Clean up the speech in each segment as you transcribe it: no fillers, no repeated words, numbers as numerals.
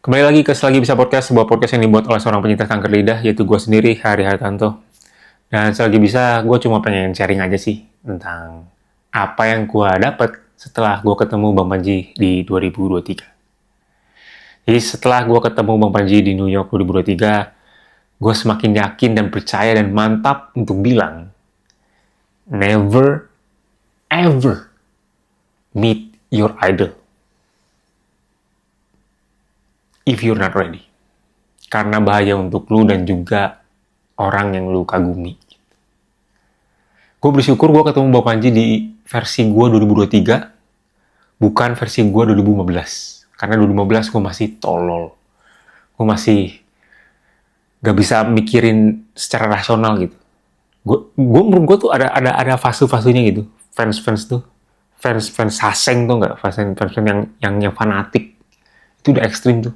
Kembali lagi ke Selagi Bisa Podcast, sebuah podcast yang dibuat oleh seorang penyintas kanker lidah, yaitu gue sendiri, Hari Hartanto. Dan selagi bisa, gue cuma pengen sharing aja sih tentang apa yang gue dapet setelah gue ketemu Bang Panji di 2023. Jadi setelah gue ketemu Bang Panji di New York 2023, gue semakin yakin dan percaya dan mantap untuk bilang, never ever meet your idol if you're not ready. Karena bahaya untuk lu dan juga orang yang lu kagumi. Gue bersyukur gue ketemu Bang Panji di versi gue 2023, bukan versi gue 2015. Karena 2015 gue masih tolol. Gue masih gak bisa mikirin secara rasional gitu. Menurut gue tuh ada fase-fasenya gitu. Fans tuh, fans saseng tuh nggak, fans yang fanatik itu udah ekstrim tuh,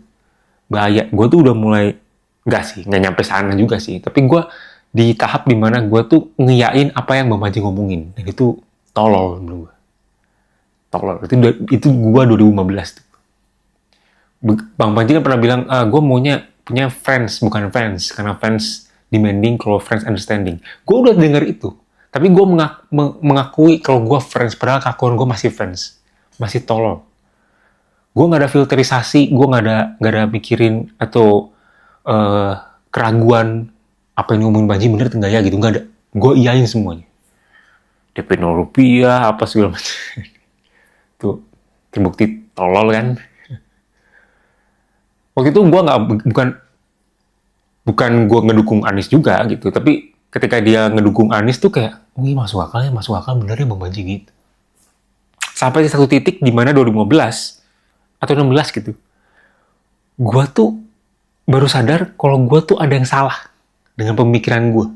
bahaya. Gue tuh udah mulai nggak nyampe sana juga sih, tapi gue di tahap dimana gue tuh ngeyain apa yang Bang Panji ngomongin, dan itu tolol menurut gue. Tolol itu gue 2015 tuh. Bang Panji kan pernah bilang, gue maunya punya friends bukan fans, karena fans demanding kalau friends understanding. Gue udah denger itu, tapi gue mengakui kalau gue friends, padahal kakuan gue masih fans, masih tolol. Gue nggak ada filterisasi, gue nggak ada mikirin atau keraguan apa yang ngomongin Panji bener atau enggak ya gitu, nggak ada. Gue iyain semuanya. DP 0 rupiah apa segala macam. Tuh terbukti tolol kan. Waktu itu gue nggak bukan gue ngedukung Anies juga gitu, tapi ketika dia ngedukung Anies tuh kayak, oh iya masuk akal bener ya Bang Panji gitu. Sampai di satu titik di mana 2015 atau 16 gitu, gue tuh baru sadar kalau gue tuh ada yang salah dengan pemikiran gue.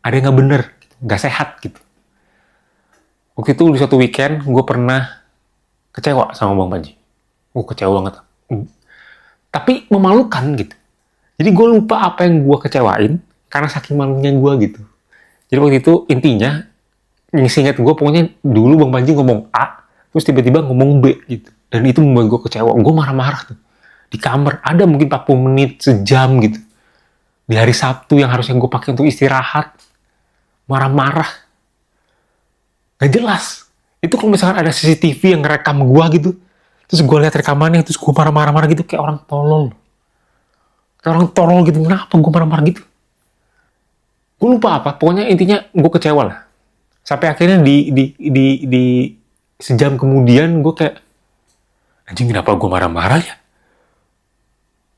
Ada yang nggak bener, nggak sehat gitu. Waktu itu di suatu weekend, gue pernah kecewa sama Bang Panji. Kecewa banget. Tapi memalukan gitu. Jadi gue lupa apa yang gue kecewain, karena saking malunya gue gitu. Jadi waktu itu intinya, yang seingat gue pokoknya dulu Bang Panji ngomong A, terus tiba-tiba ngomong B gitu. Dan itu membuat gue kecewa. Gue marah-marah tuh. Di kamar, ada mungkin 40 menit, sejam gitu. Di hari Sabtu yang harusnya gue pakai untuk istirahat, marah-marah. Gak jelas. Itu kalau misalkan ada CCTV yang ngerekam gue gitu, terus gue lihat rekamannya, terus gue marah-marah gitu, kayak orang tolol. Kayak orang tolol gitu, kenapa gue marah-marah gitu? Gue lupa apa, pokoknya intinya gue kecewa lah. Sampai akhirnya di sejam kemudian gue kayak, anjing kenapa gue marah-marah ya?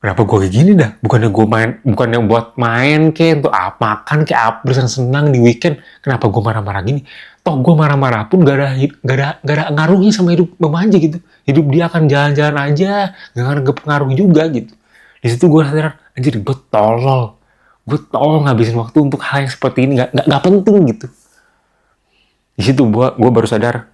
Kenapa gue kayak gini dah? Bukannya buat main kayak untuk makan kayak apa, bersenang-senang di weekend. Kenapa gue marah-marah gini? Toh gue marah-marah pun gak ada ngaruhnya sama hidup Bang Panji gitu. Hidup dia akan jalan-jalan aja, gak akan pengaruh juga gitu. Di situ gue sadar, anjir gue tolol. Gue tolol ngabisin waktu untuk hal yang seperti ini, gak penting gitu. Di situ gue baru sadar,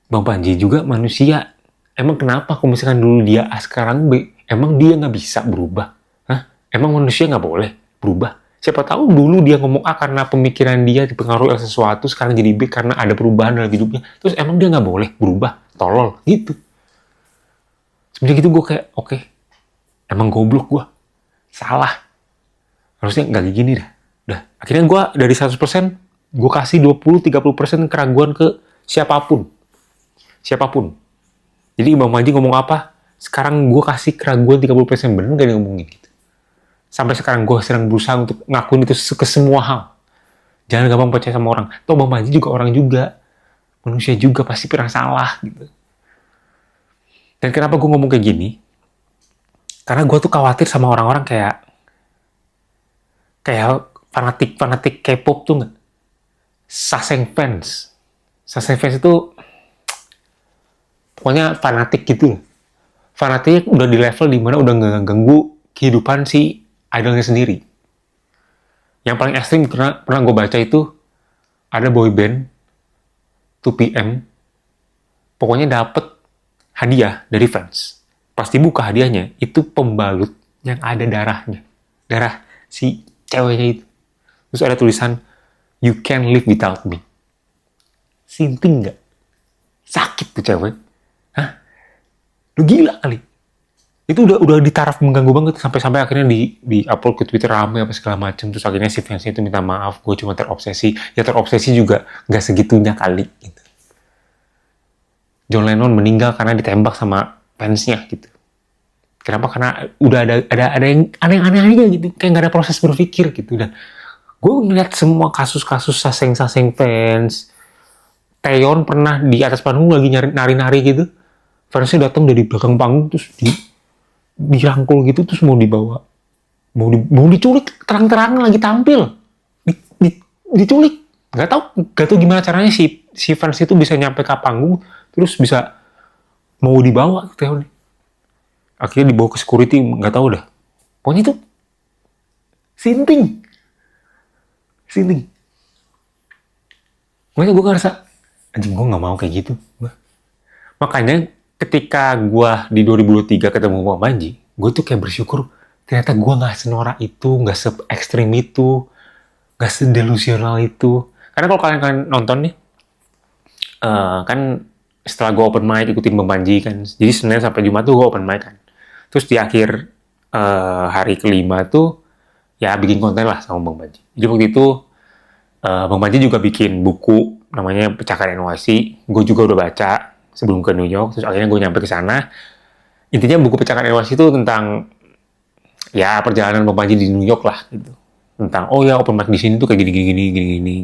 Bang Panji juga manusia. Emang kenapa kalau misalkan dulu dia A sekarang B, emang dia nggak bisa berubah? Hah? Emang manusia nggak boleh berubah? Siapa tahu dulu dia ngomong A karena pemikiran dia dipengaruhi oleh sesuatu, sekarang jadi B karena ada perubahan dalam hidupnya. Terus emang dia nggak boleh berubah? Tolol, gitu. Sebenarnya gitu gue kayak, oke, emang goblok gue. Salah. Harusnya nggak kayak gini dah. Udah. Akhirnya gue dari 100%, gue kasih 20-30% keraguan ke siapapun. Siapapun. Jadi Bang Panji ngomong apa, sekarang gue kasih keraguan 30%, bener gak dia ngomongin gitu. Sampai sekarang gue sedang berusaha untuk ngakuin itu ke semua hal. Jangan gampang percaya sama orang. Toh Bang Panji juga orang juga. Manusia juga pasti pernah salah gitu. Dan kenapa gue ngomong kayak gini? Karena gue tuh khawatir sama orang-orang kayak fanatik K-pop tuh nggak? Saseng fans. Saseng fans itu pokoknya fanatik gitu loh. Fanatiknya udah di level dimana udah nggak ganggu kehidupan si idolnya sendiri. Yang paling ekstrim pernah gue baca itu, ada boy band 2PM, pokoknya dapet hadiah dari fans. Pas dibuka hadiahnya, itu pembalut yang ada darahnya. Darah si ceweknya itu. Terus ada tulisan, you can't live without me. Sinting nggak? Sakit tuh cewek. Hah? Lu gila kali? Itu udah di taraf mengganggu banget, sampai akhirnya di upload ke Twitter rame apa segala macam. Terus akhirnya si fansnya itu minta maaf, gue cuma terobsesi. Ya terobsesi juga nggak segitunya kali gitu. John Lennon meninggal karena ditembak sama fansnya gitu. Kenapa? Karena udah ada yang aneh-aneh aja gitu, kayak nggak ada proses berpikir gitu. Dan gue ngeliat semua kasus-kasus saseng-saseng fans. Taeyeon pernah di atas panggung lagi nari-nari gitu, fansnya datang dari belakang panggung terus dirangkul gitu, terus mau dibawa, mau diculik terang-terangan lagi tampil, diculik. Nggak tahu gimana caranya si fans itu bisa nyampe ke panggung terus bisa mau dibawa Taeyeon. Akhirnya dibawa ke security, nggak tahu dah. Pokoknya itu sinting. Makanya gue ngerasa, anjing gue nggak mau kayak gitu. Makanya ketika gue di 2023 ketemu Bang Panji, gue tuh kayak bersyukur ternyata gue nggak senorak itu, nggak se-ekstrim itu, nggak sedelusional itu. Karena kalau kalian nonton nih, kan setelah gue open mic ikutin Bang Panji kan, jadi Senin sampai Jumat tuh gue open mic kan. Terus di akhir hari kelima tuh ya bikin konten lah sama Bang Panji. Jadi waktu itu Bang Panji juga bikin buku namanya Pecahan NYC. Gue juga udah baca sebelum ke New York. Terus akhirnya gue nyampe ke sana. Intinya buku Pecahan NYC itu tentang ya perjalanan Bang Panji di New York lah gitu. Tentang oh ya open mic di sini tuh kayak gini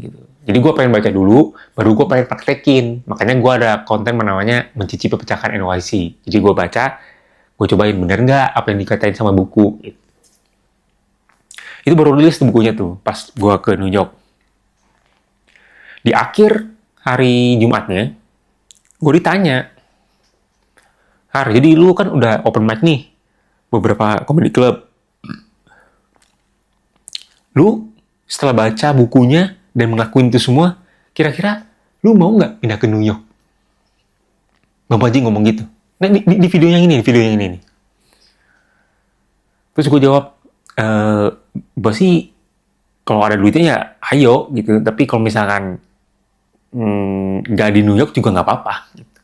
gitu. Jadi gue pengen baca dulu, baru gue pengen praktekin. Makanya gue ada konten namanya Mencicipi Pecahan NYC. Jadi gue baca, gue cobain bener nggak apa yang dikatain sama buku. Itu baru rilis tuh bukunya tuh, pas gue ke New York. Di akhir hari Jumatnya, gue ditanya, Har, jadi lu kan udah open mic nih, beberapa comedy club. Lu setelah baca bukunya dan ngelakuin itu semua, kira-kira lu mau nggak pindah ke New York? Bang Panji ngomong gitu. Nah, di video yang ini nih. Terus gue jawab, gue sih kalau ada duitnya ya ayo gitu. Tapi kalau misalkan nggak di New York juga nggak apa-apa. Gitu.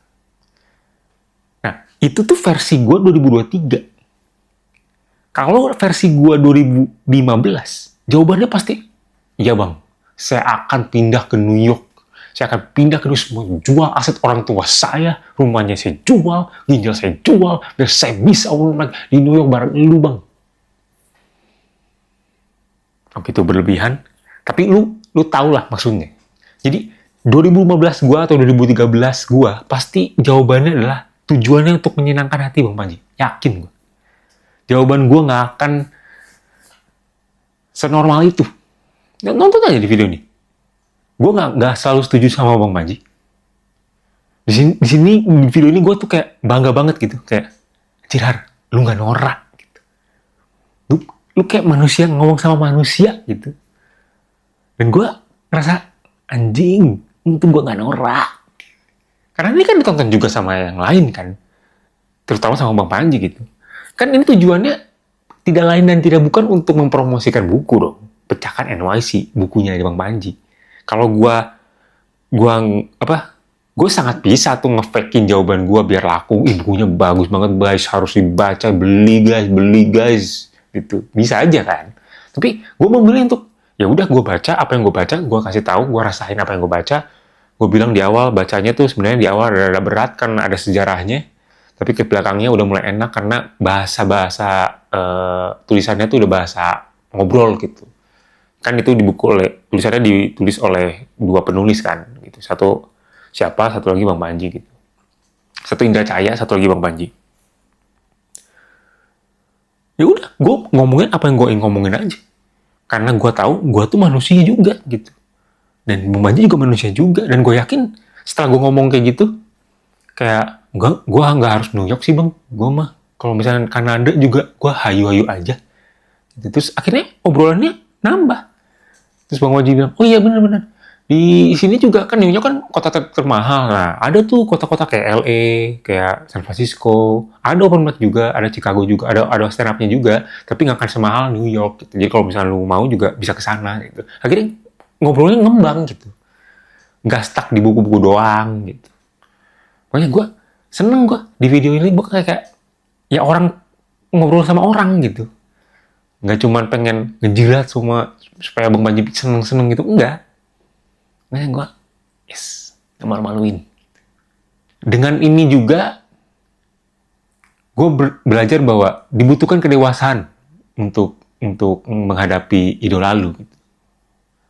Nah, itu tuh versi gue 2023. Kalau versi gue 2015, jawabannya pasti, iya bang, saya akan pindah ke New York. Saya akan pindah ke New York, semua jual aset orang tua saya, rumahnya saya jual, ginjal saya jual, biar saya bisa di New York bareng lu bang. Oke, itu berlebihan, tapi lu tau lah maksudnya. Jadi 2015 gua atau 2013 gua pasti jawabannya adalah tujuannya untuk menyenangkan hati Bang Panji. Yakin gua. Jawaban gua nggak akan senormal itu. Nonton aja di video ini. Gua nggak selalu setuju sama Bang Panji. Di sini di video ini gua tuh kayak bangga banget gitu, kayak Cirar, lu nggak norak gitu. Lu kayak manusia ngomong sama manusia gitu. Dan gue ngerasa anjing, untung gue gak norak. Karena ini kan ditonton juga sama yang lain kan. Terutama sama Bang Panji gitu. Kan ini tujuannya tidak lain dan tidak bukan untuk mempromosikan buku dong. Pecahan NYC, bukunya dari Bang Panji. Kalau gue sangat bisa tuh nge-fakein jawaban gue biar laku. Bukunya bagus banget guys, harus dibaca, beli guys. Gitu. Bisa aja kan. Tapi gue memilih untuk ya udah gue baca apa yang gue baca, gue kasih tahu, gue rasain apa yang gue baca. Gue bilang di awal bacanya tuh sebenarnya di awal ada berat karena ada sejarahnya, tapi ke belakangnya udah mulai enak karena bahasa tulisannya tuh udah bahasa ngobrol gitu. Kan itu tulisannya ditulis oleh dua penulis kan gitu. Satu lagi Bang Panji gitu. Satu Indra Caya, satu lagi Bang Panji. Ya udah, gue ngomongin apa yang gue ingin ngomongin aja. Karena gue tahu gue tuh manusia juga gitu. Dan Bang Panji juga manusia juga. Dan gue yakin setelah gue ngomong kayak gitu, kayak gue nggak harus New York sih bang. Gue mah kalau misalnya Kanada juga gue hayu-hayu aja. Gitu. Terus akhirnya obrolannya nambah. Terus Bang Panji bilang, oh iya benar-benar. Di sini juga kan New York kan kota termahal. Nah, ada tuh kota-kota kayak LA, kayak San Francisco, ada open mic juga, ada Chicago juga, ada stand up-nya juga, tapi nggak akan semahal New York gitu. Jadi kalau misalnya lu mau juga bisa ke sana gitu. Akhirnya ngobrolnya ngembang gitu. Nggak stuck di buku-buku doang gitu. Pokoknya gue seneng di video ini, gue kayak ya orang ngobrol sama orang gitu. Nggak cuma pengen ngejilat semua supaya Bang Panji seneng-seneng gitu, enggak. Nah, gue, yes, gak malu-maluin. Dengan ini juga, gue belajar bahwa dibutuhkan kedewasaan untuk menghadapi idola lu. Gitu.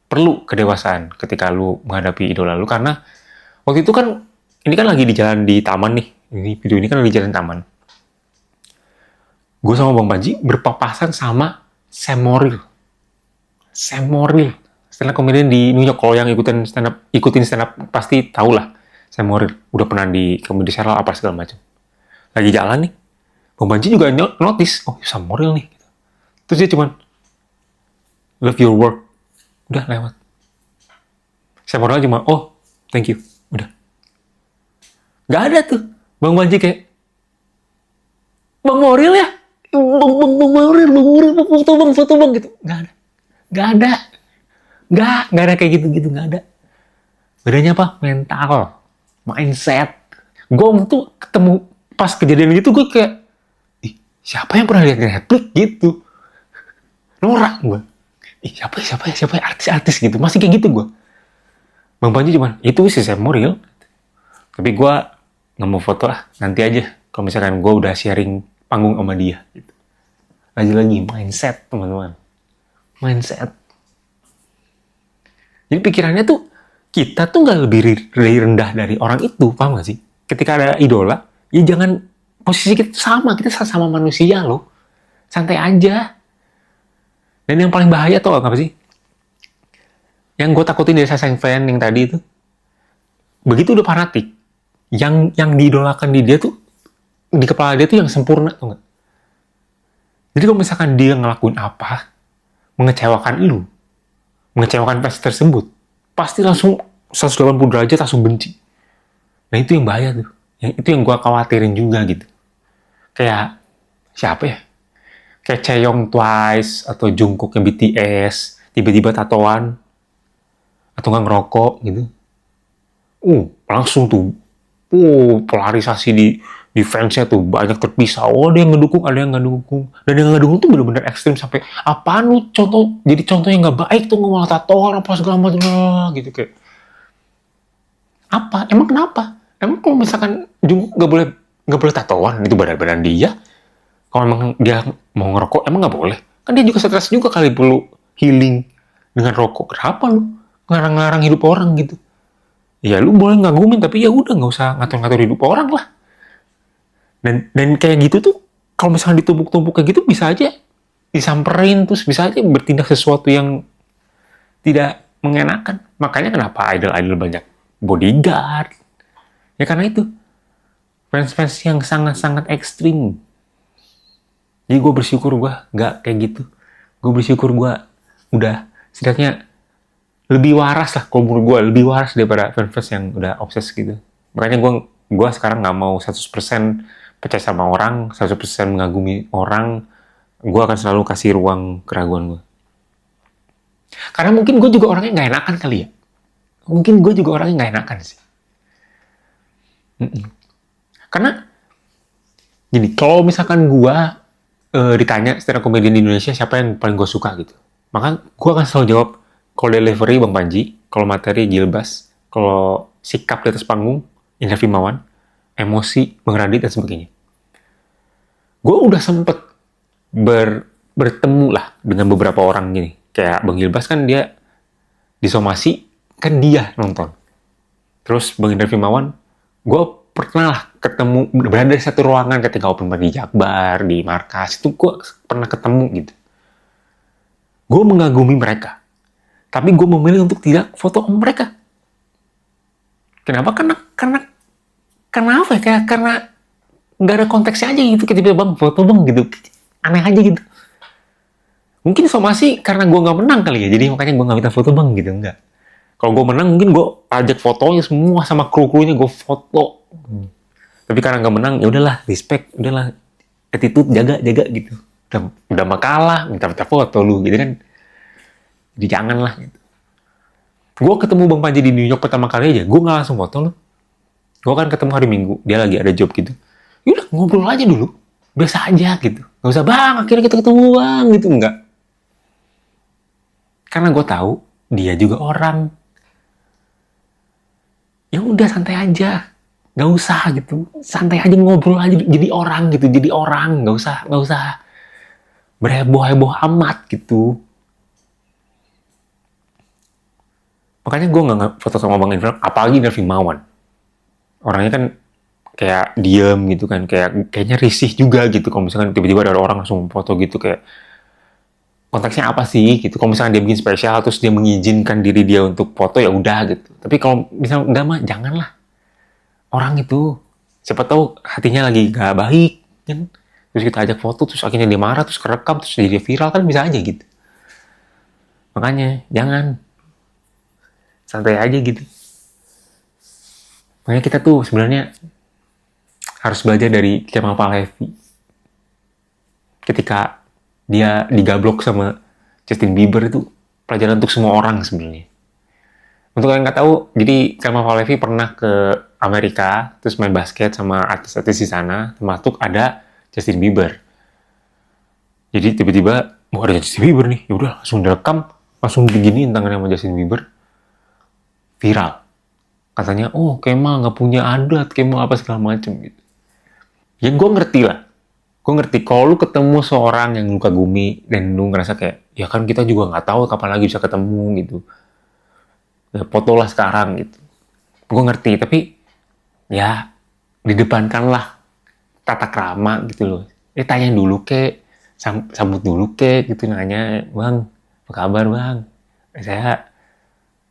Perlu kedewasaan ketika lu menghadapi idola lu, karena waktu itu kan, ini kan lagi di jalan di taman nih. Ini video ini kan lagi di jalan taman. Gue sama Bang Panji berpapasan sama Sam Morril. Sam Morril, stand up comedian di New York. Kalau yang ikutin stand up pasti tau lah. Sam Morril udah pernah di Comedy Central apa segala macam. Lagi jalan nih, Bang Panji juga notice, oh Sam Morril nih. Terus dia cuman love your work, udah lewat. Sam Morril cuma, oh thank you, udah. Gak ada tuh Bang Panji kayak, Bang Morril ya, Bang Morril, foto bang gitu. Gak ada kayak gitu, gak ada. Bedanya apa? Mental, mindset. Gue tuh ketemu pas kejadian gitu, gue kayak, ih, siapa yang pernah lihat Netflix gitu? Norak gue. Ih, siapa ya, artis gitu. Masih kayak gitu gue. Bang Panji cuman, itu sih Sam Morril. Tapi gue nggak mau foto lah, nanti aja. Kalau misalkan gue udah sharing panggung sama dia. Gitu. Lagi-lagi, mindset teman-teman. Mindset. Jadi pikirannya tuh, kita tuh nggak lebih rendah dari orang itu, paham gak sih? Ketika ada idola, ya jangan, posisi kita sama manusia loh. Santai aja. Dan yang paling bahaya tuh apa sih? Yang gue takutin dari Sasang fan yang tadi itu, begitu udah fanatik, yang diidolakan di dia tuh, di kepala dia tuh yang sempurna tuh nggak? Jadi kalau misalkan dia ngelakuin apa, mengecewakan lu, mengecewakan fans tersebut, pasti langsung 180 derajat langsung benci. Nah itu yang bahaya tuh. Itu yang gue khawatirin juga gitu. Kayak, siapa ya? Kayak Chaeyoung Twice, atau Jungkook yang BTS, tiba-tiba tatoan, atau nggak ngerokok gitu. Langsung tuh, polarisasi di fansnya tuh banyak terpisah. Oh, ada yang ngedukung, ada yang nggak dukung. Dan yang nggak dukung tuh bener-bener ekstrim sampai apaan lu jadi contoh yang nggak baik tuh malah tatoan apa segala macam gitu kayak. Apa? Emang kenapa? Emang kalau misalkan Jungkook nggak boleh tatoan, itu badan dia. Kalau emang dia mau ngerokok, emang nggak boleh. Kan dia juga stres juga kali perlu healing dengan rokok. Kenapa lu ngarang-ngarang hidup orang gitu? Ya lu boleh ngagumin, tapi ya udah nggak usah ngatur-ngatur hidup orang lah. Dan kayak gitu tuh, kalau misalnya ditumpuk-tumpuk kayak gitu, bisa aja disamperin, terus bisa aja bertindak sesuatu yang tidak mengenakan. Makanya kenapa idol-idol banyak bodyguard? Ya karena itu. Fans-fans yang sangat-sangat ekstrim. Jadi gue bersyukur gue nggak kayak gitu. Gue bersyukur gue udah setidaknya lebih waras lah. Kalau menurut gue lebih waras daripada fans-fans yang udah obses gitu. Makanya gue sekarang nggak mau 100% percaya sama orang, 100% mengagumi orang. Gue akan selalu kasih ruang keraguan gue. Karena mungkin gue juga orangnya nggak enakan kali ya. Mungkin gue juga orangnya nggak enakan sih. Karena gini, kalau misalkan gue ditanya stand up comedian di Indonesia siapa yang paling gue suka gitu, maka gue akan selalu jawab, kalau delivery Bang Panji, kalau materi Gilbas, kalau sikap di atas panggung Indra Firmawan, emosi Bang Radit dan sebagainya. Gue udah sempet bertemu lah dengan beberapa orang gini, kayak Bang Gilbas kan dia disomasi, kan dia nonton. Terus Bang Indra Firmawan, gue pernah lah ketemu, berada di satu ruangan ketika open bar di Jakbar, di Markas, itu gue pernah ketemu gitu. Gue mengagumi mereka, tapi gue memilih untuk tidak foto sama mereka. Kenapa? Karena apa ya? Karena nggak ada konteksnya aja gitu, ketika bang foto bang gitu, aneh aja gitu. Mungkin somasi karena gue nggak menang kali ya, jadi makanya gue nggak minta foto bang gitu, enggak. Kalau gue menang mungkin gue ajak fotonya semua sama kru-krunya gue foto. Tapi karena nggak menang ya udahlah, respect, udahlah, attitude jaga gitu. Udah makalah minta foto lu gitu kan. Jadi jangan lah gitu. Gue ketemu Bang Panji di New York pertama kali aja, gue nggak langsung foto lu. Gue kan ketemu hari Minggu, dia lagi ada job gitu. Yaudah ngobrol aja dulu. biasa aja gitu. Gak usah bang, akhirnya kita ketemu bang gitu, enggak. Karena gue tahu dia juga orang. Ya udah santai aja, nggak usah gitu, santai aja ngobrol aja jadi orang gitu, jadi orang, nggak usah berheboh-heboh amat gitu. Makanya gue nggak foto sama Bang Irfan, apalagi Nervi Mawan. Orangnya kan kayak diem gitu kan, kayaknya risih juga gitu kalau misalkan tiba-tiba ada orang langsung foto gitu, kayak konteksnya apa sih gitu. Kalau misalkan dia bikin spesial terus dia mengizinkan diri dia untuk foto ya udah gitu. Tapi kalau misalnya udah mah janganlah. Orang itu siapa tahu hatinya lagi gak baik kan. Terus kita ajak foto terus akhirnya dia marah terus kerekam terus jadi viral kan bisa aja gitu. Makanya jangan, santai aja gitu. Makanya kita tuh sebenarnya harus belajar dari Kemal Palevi. Ketika dia digablok sama Justin Bieber itu pelajaran untuk semua orang sebenarnya. Untuk yang nggak tahu, jadi Kemal Palevi pernah ke Amerika, terus main basket sama artis-artis di sana, termasuk ada Justin Bieber. Jadi tiba-tiba, wah ada Justin Bieber nih, yaudah langsung direkam, langsung diginiin tangannya sama Justin Bieber, viral. Katanya, oh Kemal nggak punya adat, Kemal apa segala macem gitu. Ya gue ngerti lah, gue ngerti kalau lu ketemu seorang yang luka gumi dan lu ngerasa kayak, ya kan kita juga nggak tahu kapan lagi bisa ketemu gitu. Ya, foto lah sekarang gitu. Gue ngerti, tapi ya didepankanlah tata krama gitu loh. Tanya dulu kek, sambut dulu kek gitu, nanya, bang, apa kabar bang? Saya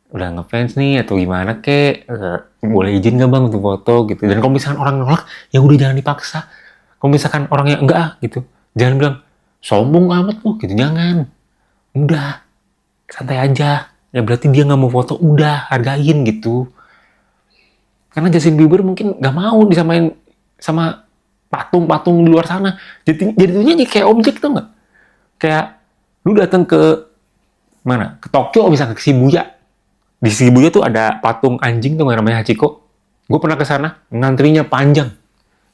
udah ngefans nih atau gimana kek, boleh izin gak bang untuk foto gitu. Dan kalau misalkan orang nolak, ya udah jangan dipaksa. Kalau misalkan orangnya enggak gitu, jangan bilang sombong amat loh gitu, jangan. Udah, santai aja. Ya berarti dia nggak mau foto, udah hargain gitu. Karena Justin Bieber mungkin nggak mau disamain sama patung-patung di luar sana. Jadinya kayak objek tuh nggak? Kayak lu datang ke mana? Ke Tokyo bisa ke Shibuya. Di Shibuya tuh ada patung anjing tuh namanya Hachiko. Gue pernah ke sana, ngantrinya panjang.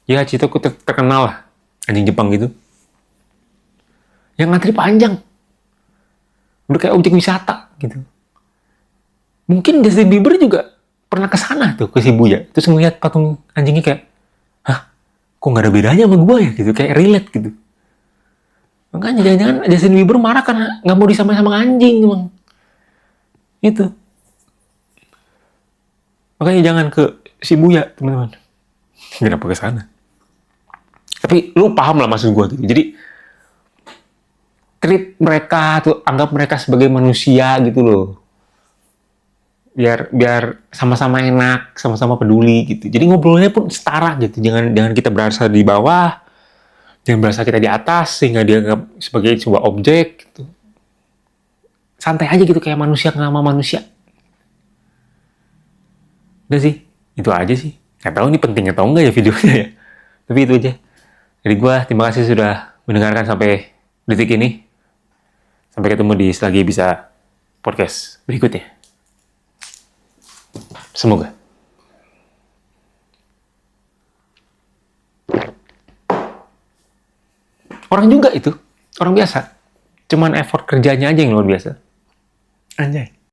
Ya Hachiko terkenal lah, anjing Jepang gitu. Yang ngantri panjang. Udah kayak objek wisata gitu. Mungkin Justin Bieber juga pernah ke sana tuh, ke Shibuya. Terus ngeliat patung anjingnya kayak, hah, kok nggak ada bedanya sama gue ya gitu, kayak relate gitu. Makanya jangan-jangan Justin Bieber marah karena nggak mau disamain sama anjing emang. Itu. Makanya jangan ke Shibuya, teman-teman. Kenapa ke sana? Tapi lu paham lah maksud gue gitu. Jadi treat mereka tuh, anggap mereka sebagai manusia gitu loh. Biar sama-sama enak, sama-sama peduli gitu. Jadi ngobrolnya pun setara gitu. Jangan kita berasa di bawah, jangan berasa kita di atas sehingga dia dianggap sebagai sebuah objek gitu. Santai aja gitu kayak manusia sama manusia. Udah sih, itu aja sih. Gak tahu ini penting atau enggak ya videonya ya. Tapi itu aja. Jadi gue terima kasih sudah mendengarkan sampai detik ini. Sampai ketemu di Selagi Bisa podcast berikutnya. Semoga. Orang juga itu. Orang biasa. Cuman effort kerjanya aja yang luar biasa. Anjay.